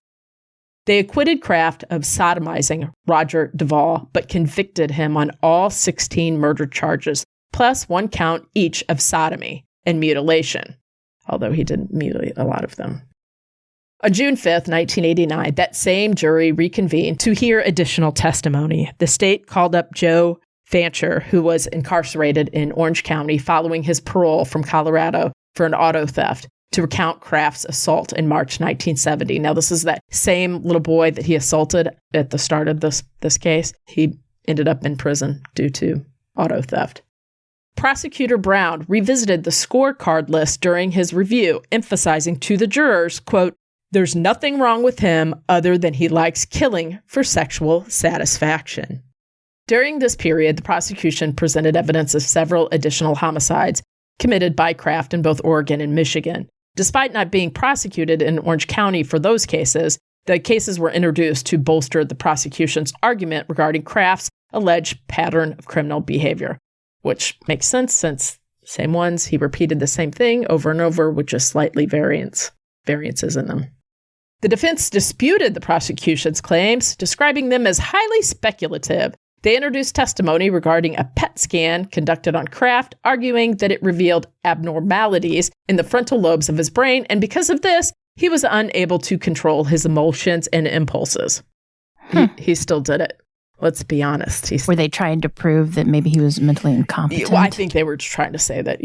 They acquitted Kraft of sodomizing Roger Duvall, but convicted him on all 16 murder charges, plus one count each of sodomy and mutilation, although he didn't mutilate a lot of them. On June 5th, 1989, that same jury reconvened to hear additional testimony. The state called up Joe Fancher, who was incarcerated in Orange County following his parole from Colorado for an auto theft, to recount Kraft's assault in March 1970. Now, this is that same little boy that he assaulted at the start of this case. He ended up in prison due to auto theft. Prosecutor Brown revisited the scorecard list during his review, emphasizing to the jurors, quote, there's nothing wrong with him other than he likes killing for sexual satisfaction. During this period, the prosecution presented evidence of several additional homicides committed by Kraft in both Oregon and Michigan. Despite not being prosecuted in Orange County for those cases, the cases were introduced to bolster the prosecution's argument regarding Kraft's alleged pattern of criminal behavior, which makes sense since same ones, he repeated the same thing over and over with just slightly variances in them. The defense disputed the prosecution's claims, describing them as highly speculative. They introduced testimony regarding a PET scan conducted on Kraft, arguing that it revealed abnormalities in the frontal lobes of his brain, and because of this, he was unable to control his emotions and impulses. He still did it. Let's be honest. Were they trying to prove that maybe he was mentally incompetent? Well, I think they were trying to say that,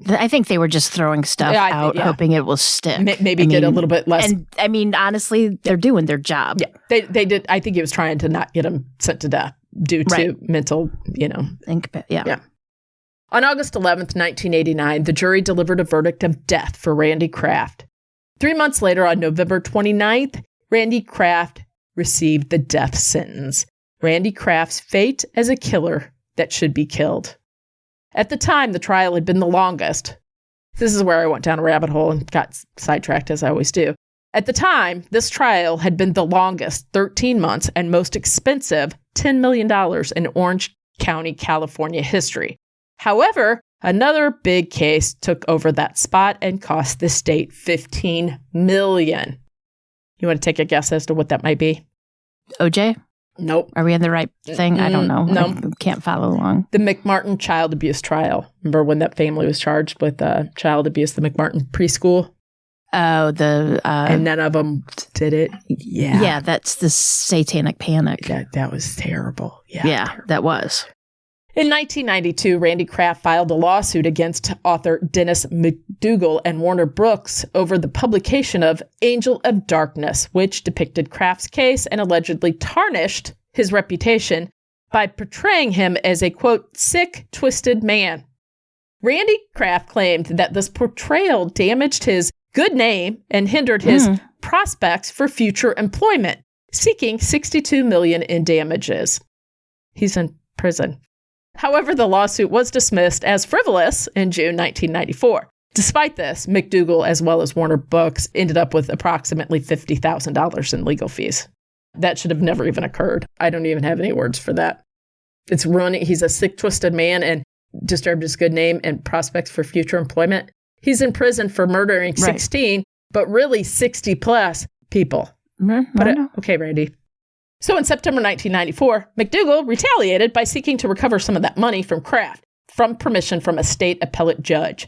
I think they were just throwing stuff out, hoping it will stick. Maybe get a little bit less. And honestly, they're doing their job. Yeah, they did. I think he was trying to not get him sent to death due to mental, Yeah. On August 11th, 1989, the jury delivered a verdict of death for Randy Kraft. 3 months later, on November 29th, Randy Kraft received the death sentence. Randy Kraft's fate as a killer that should be killed. At the time, the trial had been the longest. This is where I went down a rabbit hole and got sidetracked, as I always do. At the time, this trial had been the longest, 13 months, and most expensive, $10 million in Orange County, California history. However, another big case took over that spot and cost the state $15 million. You want to take a guess as to what that might be? OJ? Nope. Are we in the right thing? I don't know. No. I can't follow along. The McMartin child abuse trial. Remember when that family was charged with child abuse, the McMartin preschool? Oh, and none of them did it? Yeah. Yeah, that's the satanic panic. That was terrible. Yeah, terrible. That was. In 1992, Randy Kraft filed a lawsuit against author Dennis McDougal and Warner Brooks over the publication of Angel of Darkness, which depicted Kraft's case and allegedly tarnished his reputation by portraying him as a, quote, sick, twisted man. Randy Kraft claimed that this portrayal damaged his good name and hindered his prospects for future employment, seeking $62 million in damages. He's in prison. However, the lawsuit was dismissed as frivolous in June 1994. Despite this, McDougal, as well as Warner Books, ended up with approximately $50,000 in legal fees. That should have never even occurred. I don't even have any words for that. It's running. He's a sick, twisted man and disturbed his good name and prospects for future employment. He's in prison for murdering 16, but really 60 plus people. Okay, Randy. So in September 1994, McDougal retaliated by seeking to recover some of that money from Kraft from permission from a state appellate judge.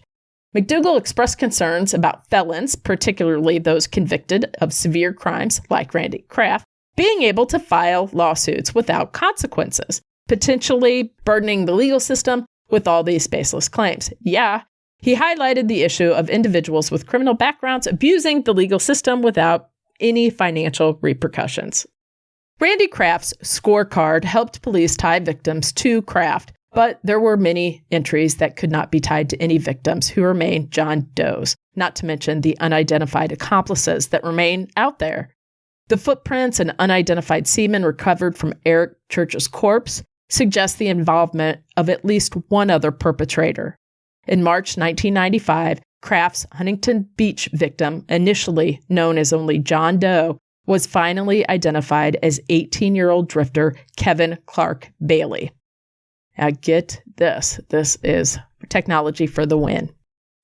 McDougal expressed concerns about felons, particularly those convicted of severe crimes like Randy Kraft, being able to file lawsuits without consequences, potentially burdening the legal system with all these baseless claims. Yeah, he highlighted the issue of individuals with criminal backgrounds abusing the legal system without any financial repercussions. Randy Kraft's scorecard helped police tie victims to Kraft, but there were many entries that could not be tied to any victims who remain John Does, not to mention the unidentified accomplices that remain out there. The footprints and unidentified semen recovered from Eric Church's corpse suggest the involvement of at least one other perpetrator. In March 1995, Kraft's Huntington Beach victim, initially known as only John Doe, was finally identified as 18-year-old drifter Kevin Clark Bailey. Now get this. This is technology for the win.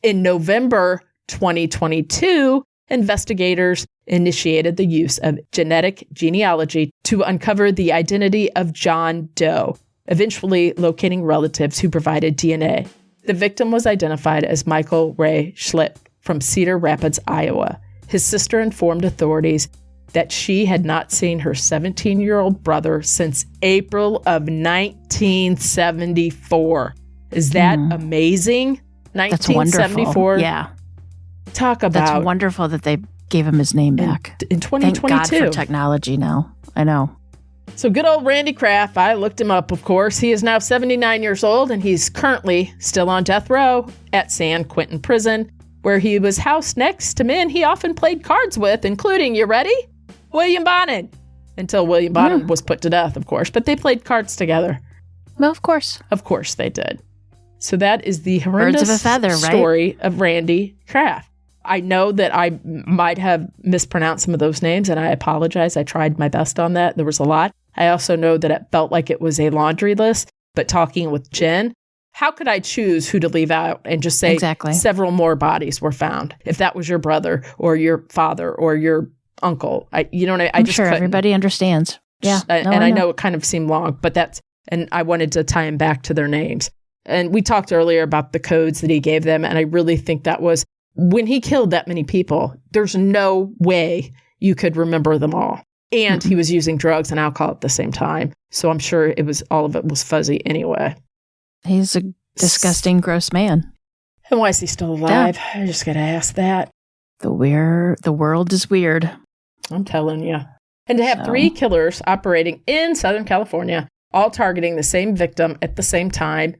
In November 2022, investigators initiated the use of genetic genealogy to uncover the identity of John Doe, eventually locating relatives who provided DNA. The victim was identified as Michael Ray Schlitt from Cedar Rapids, Iowa. His sister informed authorities that she had not seen her 17-year-old brother since April of 1974. Is that amazing? 1974. That's wonderful. Yeah. Talk about... That's wonderful that they gave him his name back. In 2022. Thank God for technology now. I know. So good old Randy Kraft, I looked him up, of course. He is now 79 years old, and he's currently still on death row at San Quentin Prison, where he was housed next to men he often played cards with, including, you ready? William Bonin. Until William Bonin was put to death, of course. But they played cards together. Well, of course. Of course they did. So that is the horrendous Birds of a feather, story of Randy Kraft. I know that I might have mispronounced some of those names, and I apologize. I tried my best on that. There was a lot. I also know that it felt like it was a laundry list, but talking with Jen, how could I choose who to leave out and just say several more bodies were found? If that was your brother or your father or your uncle, I'm just sure everybody understands. Yeah. I know it kind of seemed long, but and I wanted to tie them back to their names. And we talked earlier about the codes that he gave them. And I really think that was when he killed that many people, there's no way you could remember them all. And he was using drugs and alcohol at the same time. So I'm sure all of it was fuzzy anyway. He's a disgusting, gross man. And why is he still alive? Yeah. I just got to ask that. The world is weird. I'm telling you. And to have 3 killers operating in Southern California, all targeting the same victim at the same time,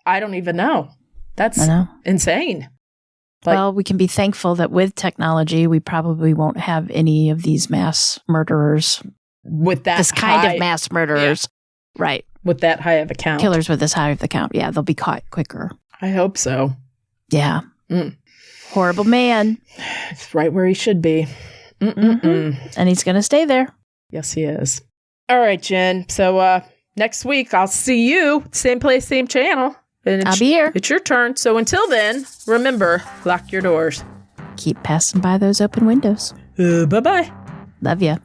I don't even know. That's insane. Well, we can be thankful that with technology, we probably won't have any of these mass murderers. With that this kind of mass murderers. Yeah. Right. With that high of a count. Killers with this high of the count. Yeah, they'll be caught quicker. I hope so. Yeah. Horrible man. It's right where he should be. And he's going to stay there. Yes, he is. All right, Jen. So next week, I'll see you. Same place, same channel. And I'll be here. It's your turn. So until then, remember, lock your doors. Keep passing by those open windows. Bye-bye. Love ya.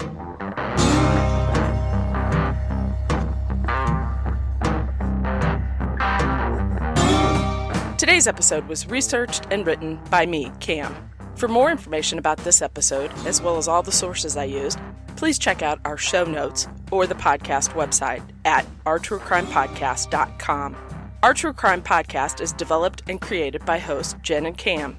Today's episode was researched and written by me, Cam. For more information about this episode, as well as all the sources I used, please check out our show notes or the podcast website at ourtruecrimepodcast.com. Our True Crime Podcast is developed and created by hosts Jen and Cam.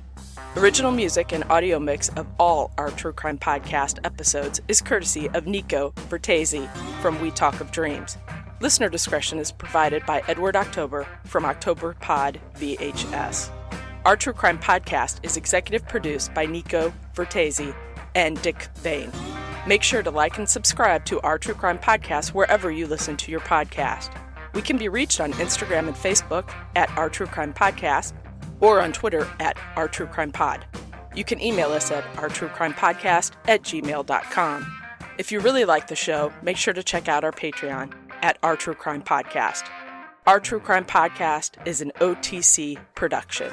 Original music and audio mix of all our True Crime Podcast episodes is courtesy of Nico Vertesi from We Talk of Dreams. Listener discretion is provided by Edward October from October Pod VHS. Our True Crime Podcast is executive produced by Nico Vertesi and Dick Vane. Make sure to like and subscribe to Our True Crime Podcast wherever you listen to your podcast. We can be reached on Instagram and Facebook at Our True Crime Podcast or on Twitter at Our True Crime Pod. You can email us at ourtruecrimepodcast@gmail.com. If you really like the show, make sure to check out our Patreon at Our True Crime Podcast. Our True Crime Podcast is an OTC production.